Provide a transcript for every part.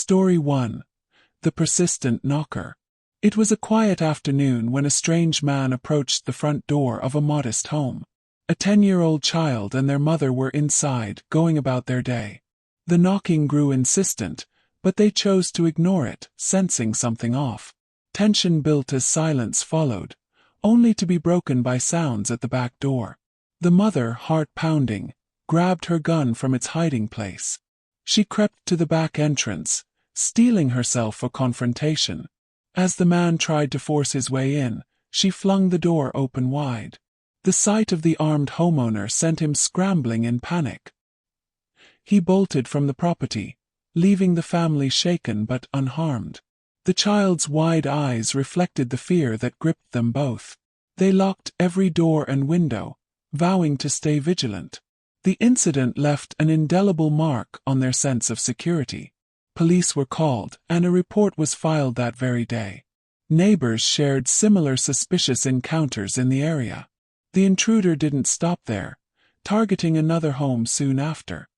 Story 1. The Persistent Knocker. It was a quiet afternoon when a strange man approached the front door of a modest home. A 10-year-old child and their mother were inside, going about their day. The knocking grew insistent, but they chose to ignore it, sensing something off. Tension built as silence followed, only to be broken by sounds at the back door. The mother, heart pounding, grabbed her gun from its hiding place. She crept to the back entrance, steeling herself for confrontation. As the man tried to force his way in, she flung the door open wide. The sight of the armed homeowner sent him scrambling in panic. He bolted from the property, leaving the family shaken but unharmed. The child's wide eyes reflected the fear that gripped them both. They locked every door and window, vowing to stay vigilant. The incident left an indelible mark on their sense of security. Police were called, and a report was filed that very day. Neighbors shared similar suspicious encounters in the area. The intruder didn't stop there, targeting another home soon after.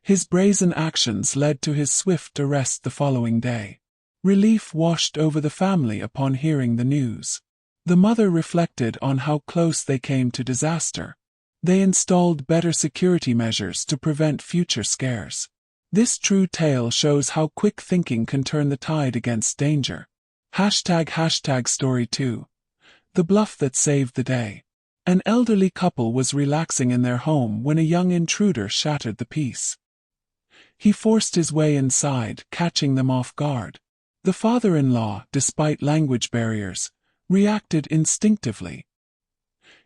His brazen actions led to his swift arrest the following day. Relief washed over the family upon hearing the news. The mother reflected on how close they came to disaster. They installed better security measures to prevent future scares. This true tale shows how quick thinking can turn the tide against danger. Story 2. The Bluff That Saved the Day. An elderly couple was relaxing in their home when a young intruder shattered the peace. He forced his way inside, catching them off guard. The father-in-law, despite language barriers, reacted instinctively.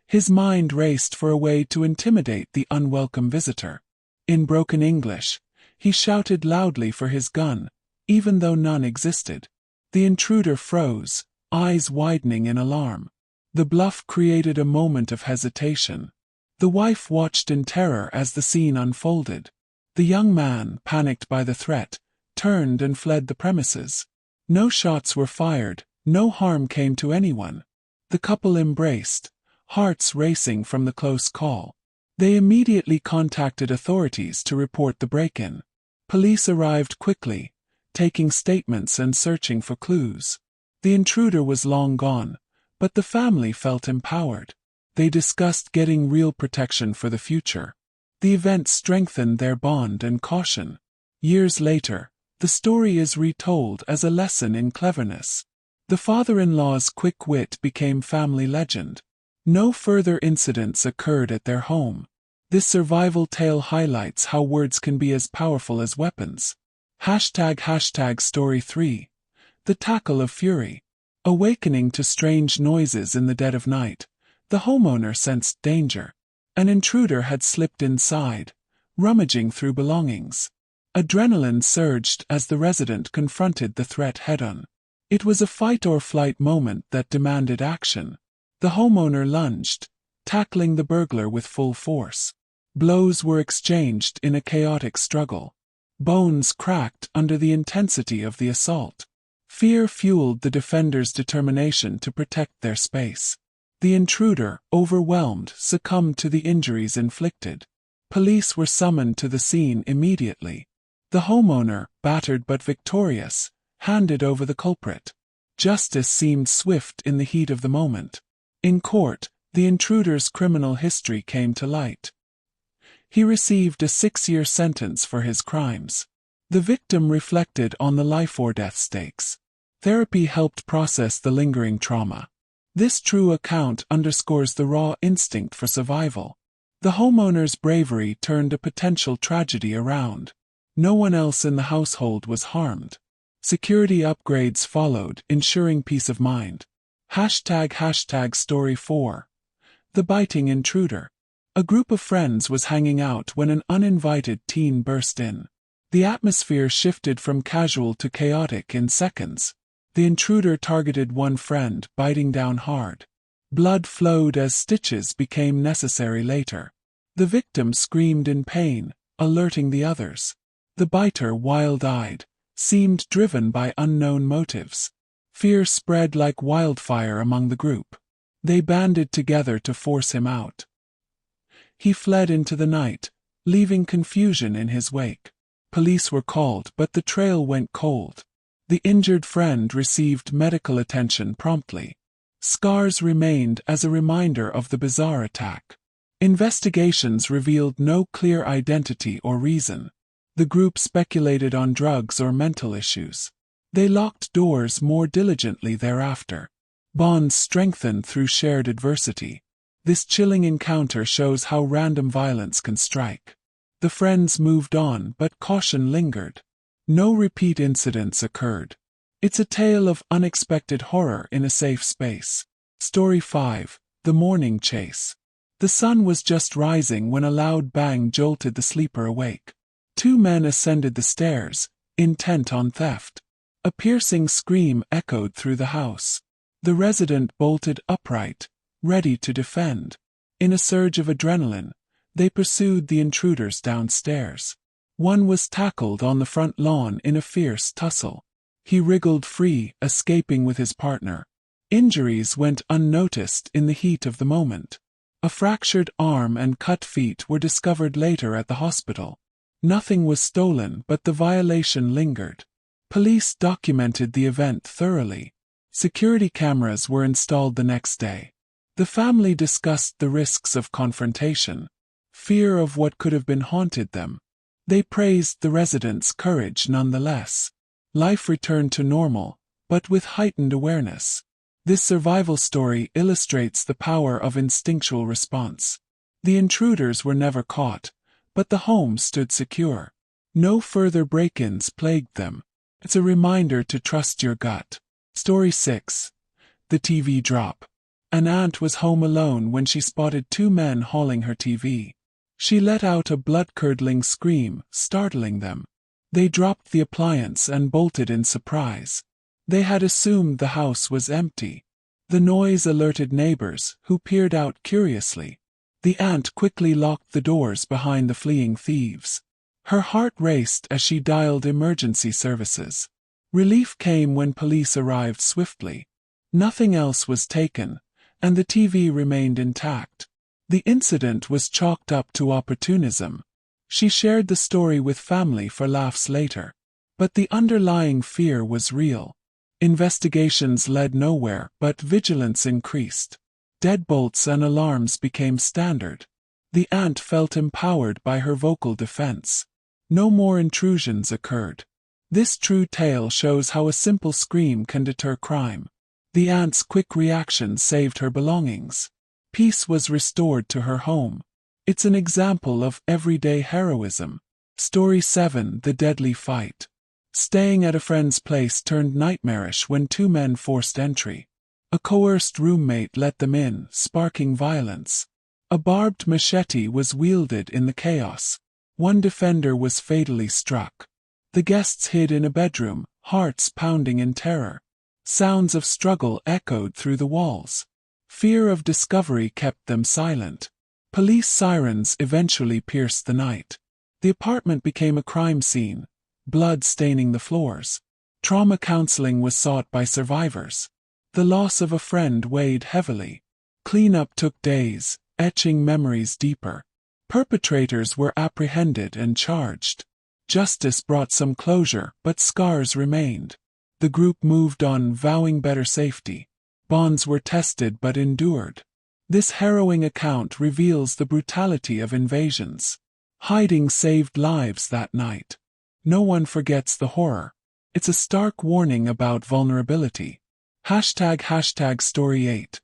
His mind raced for a way to intimidate the unwelcome visitor. In broken English, he shouted loudly for his gun, even though none existed. The intruder froze, eyes widening in alarm. The bluff created a moment of hesitation. The wife watched in terror as the scene unfolded. The young man, panicked by the threat, turned and fled the premises. No shots were fired, no harm came to anyone. The couple embraced, hearts racing from the close call. They immediately contacted authorities to report the break-in. Police arrived quickly, taking statements and searching for clues. The intruder was long gone, but the family felt empowered. They discussed getting real protection for the future. The event strengthened their bond and caution. Years later, the story is retold as a lesson in cleverness. The father-in-law's quick wit became family legend. No further incidents occurred at their home. This survival tale highlights how words can be as powerful as weapons. Story 3. The Tackle of Fury. Awakening to strange noises in the dead of night, the homeowner sensed danger. An intruder had slipped inside, rummaging through belongings. Adrenaline surged as the resident confronted the threat head-on. It was a fight-or-flight moment that demanded action. The homeowner lunged, tackling the burglar with full force. Blows were exchanged in a chaotic struggle. Bones cracked under the intensity of the assault. Fear fueled the defender's determination to protect their space. The intruder, overwhelmed, succumbed to the injuries inflicted. Police were summoned to the scene immediately. The homeowner, battered but victorious, handed over the culprit. Justice seemed swift in the heat of the moment. In court, the intruder's criminal history came to light. He received a 6-year sentence for his crimes. The victim reflected on the life-or-death stakes. Therapy helped process the lingering trauma. This true account underscores the raw instinct for survival. The homeowner's bravery turned a potential tragedy around. No one else in the household was harmed. Security upgrades followed, ensuring peace of mind. Story 4. The Biting Intruder. A group of friends was hanging out when an uninvited teen burst in. The atmosphere shifted from casual to chaotic in seconds. The intruder targeted one friend, biting down hard. Blood flowed as stitches became necessary later. The victim screamed in pain, alerting the others. The biter, wild-eyed, seemed driven by unknown motives. Fear spread like wildfire among the group. They banded together to force him out. He fled into the night, leaving confusion in his wake. Police were called, but the trail went cold. The injured friend received medical attention promptly. Scars remained as a reminder of the bizarre attack. Investigations revealed no clear identity or reason. The group speculated on drugs or mental issues. They locked doors more diligently thereafter. Bonds strengthened through shared adversity. This chilling encounter shows how random violence can strike. The friends moved on, but caution lingered. No repeat incidents occurred. It's a tale of unexpected horror in a safe space. Story 5. The Morning Chase. The sun was just rising when a loud bang jolted the sleeper awake. Two men ascended the stairs, intent on theft. A piercing scream echoed through the house. The resident bolted upright, ready to defend. In a surge of adrenaline, they pursued the intruders downstairs. One was tackled on the front lawn in a fierce tussle. He wriggled free, escaping with his partner. Injuries went unnoticed in the heat of the moment. A fractured arm and cut feet were discovered later at the hospital. Nothing was stolen, but the violation lingered. Police documented the event thoroughly. Security cameras were installed the next day. The family discussed the risks of confrontation. Fear of what could have been haunted them. They praised the residents' courage nonetheless. Life returned to normal, but with heightened awareness. This survival story illustrates the power of instinctual response. The intruders were never caught, but the home stood secure. No further break-ins plagued them. It's a reminder to trust your gut. Story 6. The TV Drop. An aunt was home alone when she spotted two men hauling her TV. She let out a blood-curdling scream, startling them. They dropped the appliance and bolted in surprise. They had assumed the house was empty. The noise alerted neighbors, who peered out curiously. The aunt quickly locked the doors behind the fleeing thieves. Her heart raced as she dialed emergency services. Relief came when police arrived swiftly. Nothing else was taken, and the TV remained intact. The incident was chalked up to opportunism. She shared the story with family for laughs later. But the underlying fear was real. Investigations led nowhere, but vigilance increased. Deadbolts and alarms became standard. The aunt felt empowered by her vocal defense. No more intrusions occurred. This true tale shows how a simple scream can deter crime. The aunt's quick reaction saved her belongings. Peace was restored to her home. It's an example of everyday heroism. Story 7. The Deadly Fight. Staying at a friend's place turned nightmarish when two men forced entry. A coerced roommate let them in, sparking violence. A barbed machete was wielded in the chaos. One defender was fatally struck. The guests hid in a bedroom, hearts pounding in terror. Sounds of struggle echoed through the walls. Fear of discovery kept them silent. Police sirens eventually pierced the night. The apartment became a crime scene, blood staining the floors. Trauma counseling was sought by survivors. The loss of a friend weighed heavily. Cleanup took days, etching memories deeper. Perpetrators were apprehended and charged. Justice brought some closure, but scars remained. The group moved on, vowing better safety. Bonds were tested but endured. This harrowing account reveals the brutality of invasions. Hiding saved lives that night. No one forgets the horror. It's a stark warning about vulnerability. ## Story 8.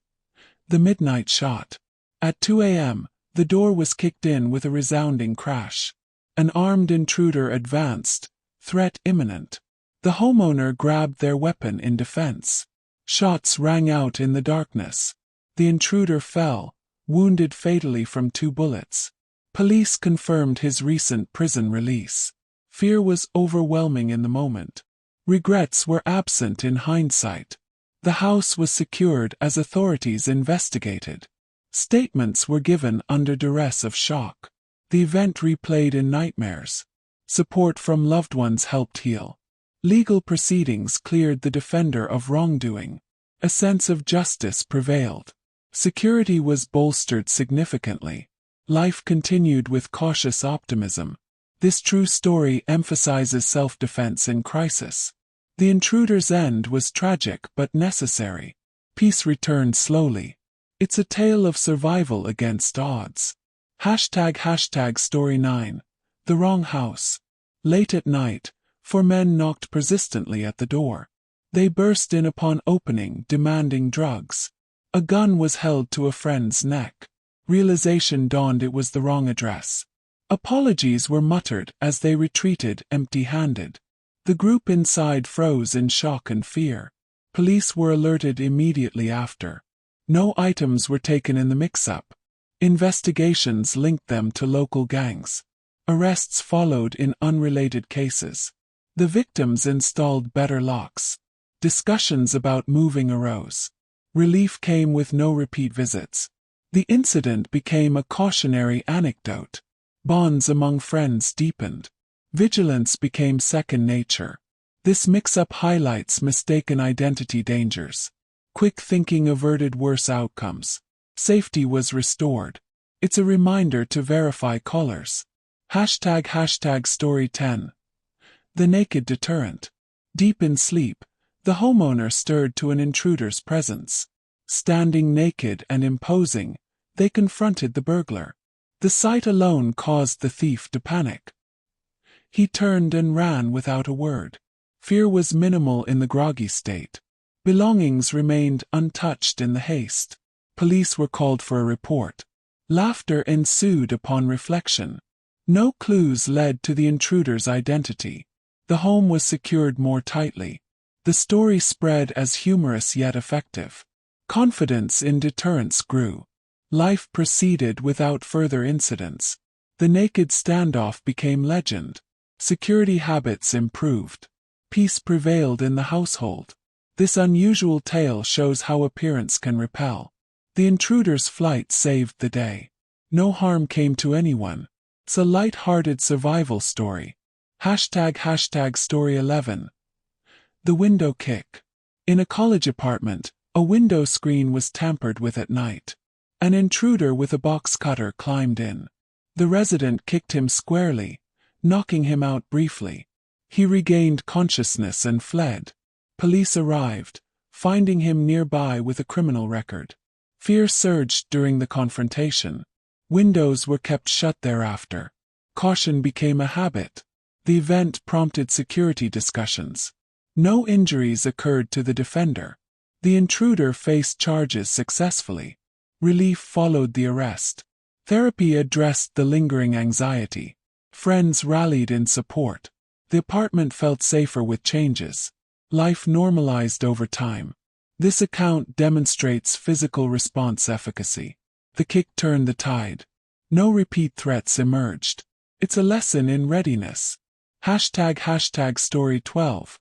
The Midnight Shot. At 2 a.m., the door was kicked in with a resounding crash. An armed intruder advanced, threat imminent. The homeowner grabbed their weapon in defense. Shots rang out in the darkness. The intruder fell, wounded fatally from 2 bullets. Police confirmed his recent prison release. Fear was overwhelming in the moment. Regrets were absent in hindsight. The house was secured as authorities investigated. Statements were given under duress of shock. The event replayed in nightmares. Support from loved ones helped heal. Legal proceedings cleared the defender of wrongdoing. A sense of justice prevailed. Security was bolstered significantly. Life continued with cautious optimism. This true story emphasizes self-defense in crisis. The intruder's end was tragic but necessary. Peace returned slowly. It's a tale of survival against odds. Story 9. The Wrong House. Late at night, 4 men knocked persistently at the door. They burst in upon opening, demanding drugs. A gun was held to a friend's neck. Realization dawned it was the wrong address. Apologies were muttered as they retreated empty-handed. The group inside froze in shock and fear. Police were alerted immediately after. No items were taken in the mix-up. Investigations linked them to local gangs. Arrests followed in unrelated cases. The victims installed better locks. Discussions about moving arose. Relief came with no repeat visits. The incident became a cautionary anecdote. Bonds among friends deepened. Vigilance became second nature. This mix-up highlights mistaken identity dangers. Quick thinking averted worse outcomes. Safety was restored. It's a reminder to verify callers. Story 10. The Naked Deterrent. Deep in sleep, the homeowner stirred to an intruder's presence. Standing naked and imposing, they confronted the burglar. The sight alone caused the thief to panic. He turned and ran without a word. Fear was minimal in the groggy state. Belongings remained untouched in the haste. Police were called for a report. Laughter ensued upon reflection. No clues led to the intruder's identity. The home was secured more tightly. The story spread as humorous yet effective. Confidence in deterrence grew. Life proceeded without further incidents. The naked standoff became legend. Security habits improved. Peace prevailed in the household. This unusual tale shows how appearance can repel. The intruder's flight saved the day. No harm came to anyone. It's a light-hearted survival story. Story 11. The Window Kick. In a college apartment, a window screen was tampered with at night. An intruder with a box cutter climbed in. The resident kicked him squarely, knocking him out briefly. He regained consciousness and fled. Police arrived, finding him nearby with a criminal record. Fear surged during the confrontation. Windows were kept shut thereafter. Caution became a habit. The event prompted security discussions. No injuries occurred to the defender. The intruder faced charges successfully. Relief followed the arrest. Therapy addressed the lingering anxiety. Friends rallied in support. The apartment felt safer with changes. Life normalized over time. This account demonstrates physical response efficacy. The kick turned the tide. No repeat threats emerged. It's a lesson in readiness. Story 12.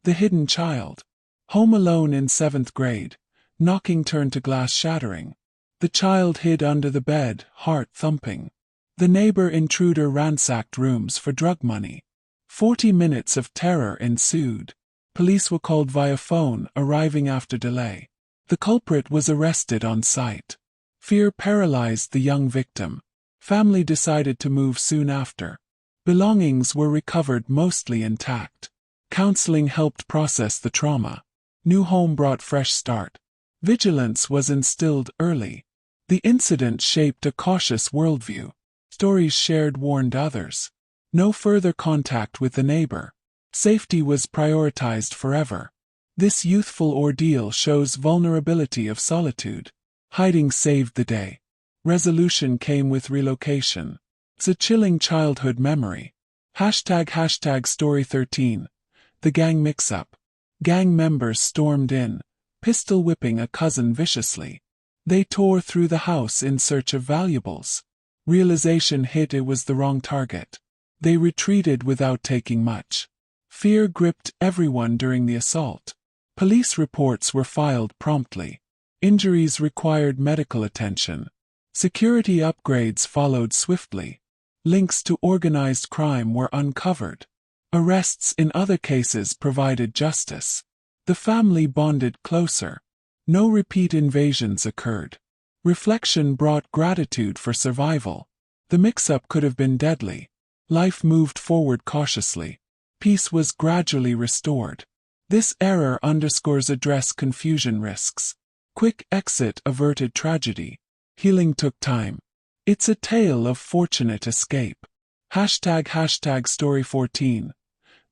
The Hidden Child. Home alone in 7th grade. Knocking turned to glass shattering. The child hid under the bed, heart thumping. The neighbor intruder ransacked rooms for drug money. 40 minutes of terror ensued. Police were called via phone, arriving after delay. The culprit was arrested on site. Fear paralyzed the young victim. Family decided to move soon after. Belongings were recovered mostly intact. Counseling helped process the trauma. New home brought fresh start. Vigilance was instilled early. The incident shaped a cautious worldview. Stories shared warned others. No further contact with the neighbor. Safety was prioritized forever. This youthful ordeal shows vulnerability of solitude. Hiding saved the day. Resolution came with relocation. It's a chilling childhood memory. Story 13. The Gang Mix-Up. Gang members stormed in, pistol whipping a cousin viciously. They tore through the house in search of valuables. Realization hit it was the wrong target. They retreated without taking much. Fear gripped everyone during the assault. Police reports were filed promptly. Injuries required medical attention. Security upgrades followed swiftly. Links to organized crime were uncovered. Arrests in other cases provided justice. The family bonded closer. No repeat invasions occurred. Reflection brought gratitude for survival. The mix-up could have been deadly. Life moved forward cautiously. Peace was gradually restored. This error underscores address confusion risks. Quick exit averted tragedy. Healing took time. It's a tale of fortunate escape. ## Story 14.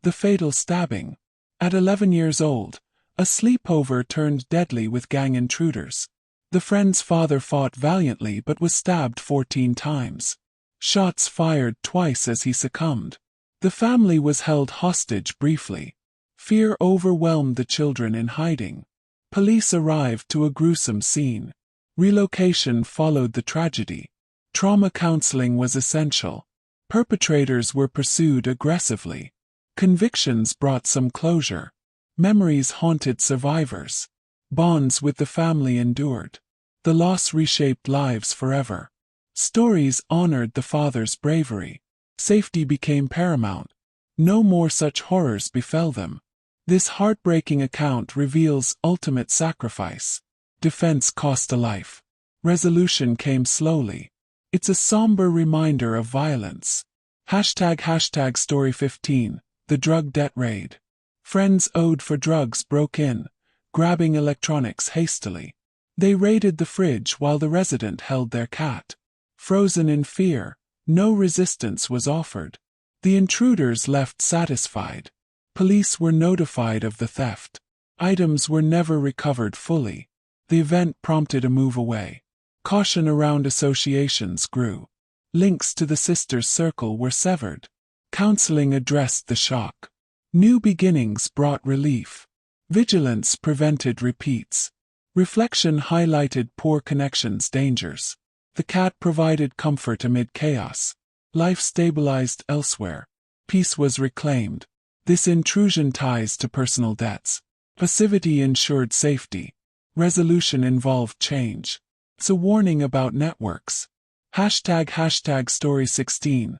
The fatal stabbing. At 11 years old, a sleepover turned deadly with gang intruders. The friend's father fought valiantly but was stabbed 14 times. Shots fired twice as he succumbed. The family was held hostage briefly. Fear overwhelmed the children in hiding. Police arrived to a gruesome scene. Relocation followed the tragedy. Trauma counseling was essential. Perpetrators were pursued aggressively. Convictions brought some closure. Memories haunted survivors. Bonds with the family endured. The loss reshaped lives forever. Stories honored the father's bravery. Safety became paramount. No more such horrors befell them. This heartbreaking account reveals ultimate sacrifice. Defense cost a life. Resolution came slowly. It's a somber reminder of violence. ## Story 15. The drug debt raid. Friends owed for drugs broke in, grabbing electronics hastily. They raided the fridge while the resident held their cat. Frozen in fear, no resistance was offered. The intruders left satisfied. Police were notified of the theft. Items were never recovered fully. The event prompted a move away. Caution around associations grew. Links to the sisters' circle were severed. Counseling addressed the shock. New beginnings brought relief. Vigilance prevented repeats. Reflection highlighted poor connections' dangers. The cat provided comfort amid chaos. Life stabilized elsewhere. Peace was reclaimed. This intrusion ties to personal debts. Passivity ensured safety. Resolution involved change. It's a warning about networks. ## Story 16.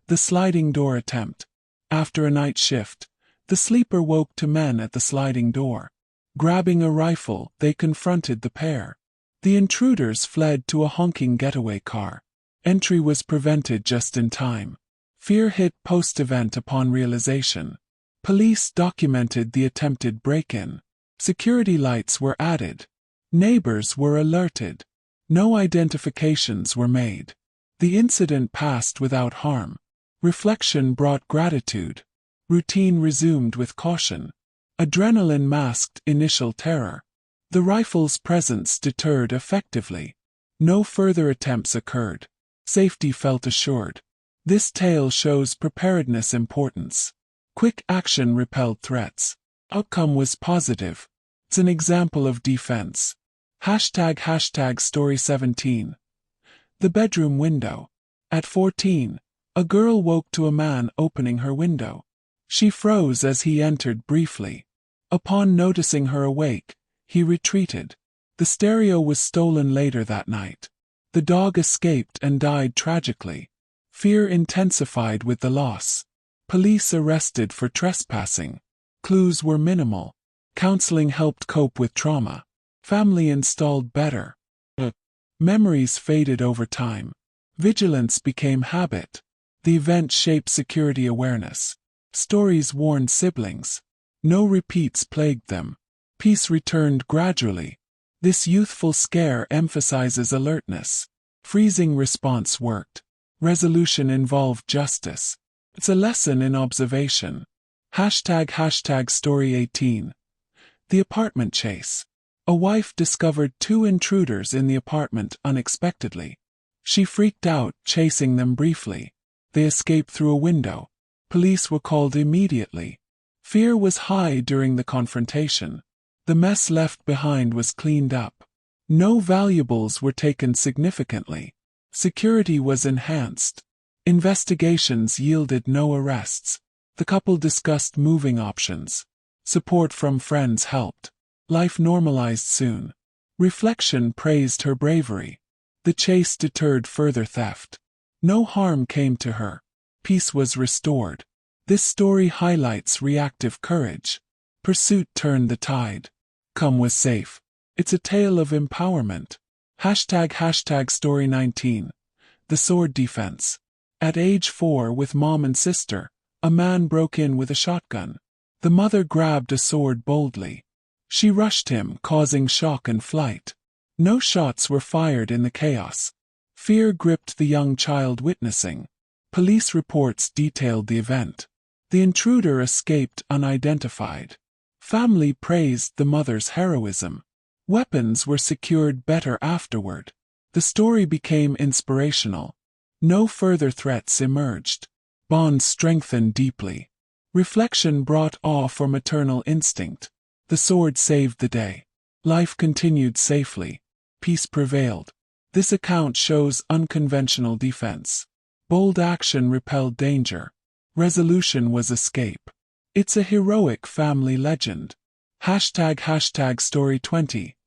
The sliding door attempt. After a night shift, the sleeper woke to men at the sliding door. Grabbing a rifle, they confronted the pair. The intruders fled to a honking getaway car. Entry was prevented just in time. Fear hit post-event upon realization. Police documented the attempted break-in. Security lights were added. Neighbors were alerted. No identifications were made. The incident passed without harm. Reflection brought gratitude. Routine resumed with caution. Adrenaline masked initial terror. The rifle's presence deterred effectively. No further attempts occurred. Safety felt assured. This tale shows preparedness' importance. Quick action repelled threats. Outcome was positive. It's an example of defense. ## Story 17. The bedroom window. At 14, a girl woke to a man opening her window. She froze as he entered briefly. Upon noticing her awake, he retreated. The stereo was stolen later that night. The dog escaped and died tragically. Fear intensified with the loss. Police arrested for trespassing. Clues were minimal. Counseling helped cope with trauma. Family installed better. Memories faded over time. Vigilance became habit. The event shaped security awareness. Stories warned siblings. No repeats plagued them. Peace returned gradually. This youthful scare emphasizes alertness. Freezing response worked. Resolution involved justice. It's a lesson in observation. ## Story 18. The apartment chase. A wife discovered 2 intruders in the apartment unexpectedly. She freaked out, chasing them briefly. They escaped through a window. Police were called immediately. Fear was high during the confrontation. The mess left behind was cleaned up. No valuables were taken significantly. Security was enhanced. Investigations yielded no arrests. The couple discussed moving options. Support from friends helped. Life normalized soon. Reflection praised her bravery. The chase deterred further theft. No harm came to her. Peace was restored. This story highlights reactive courage. Pursuit turned the tide. Come was safe. It's a tale of empowerment. ## Story 19. The sword defense. At age 4 with mom and sister, a man broke in with a shotgun. The mother grabbed a sword boldly. She rushed him, causing shock and flight. No shots were fired in the chaos. Fear gripped the young child witnessing. Police reports detailed the event. The intruder escaped unidentified. Family praised the mother's heroism. Weapons were secured better afterward. The story became inspirational. No further threats emerged. Bonds strengthened deeply. Reflection brought awe for maternal instinct. The sword saved the day. Life continued safely. Peace prevailed. This account shows unconventional defense. Bold action repelled danger. Resolution was escape. It's a heroic family legend. ## Story 20.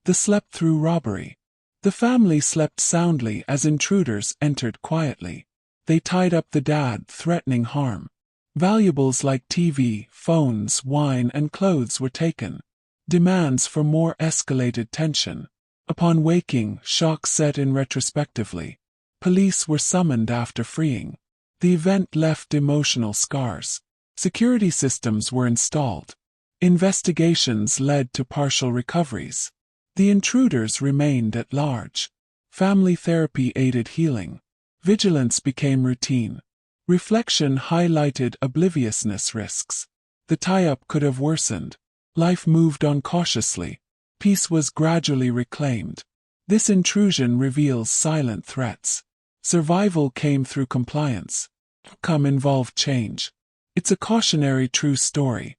The slept-through robbery. The family slept soundly as intruders entered quietly. They tied up the dad, threatening harm. Valuables like TV, phones, wine, and clothes were taken. Demands for more escalated tension. Upon waking, shock set in retrospectively. Police were summoned after freeing. The event left emotional scars. Security systems were installed. Investigations led to partial recoveries. The intruders remained at large. Family therapy aided healing. Vigilance became routine. Reflection highlighted obliviousness risks. The tie-up could have worsened. Life moved on cautiously. Peace was gradually reclaimed. This intrusion reveals silent threats. Survival came through compliance. Outcome involved change. It's a cautionary true story.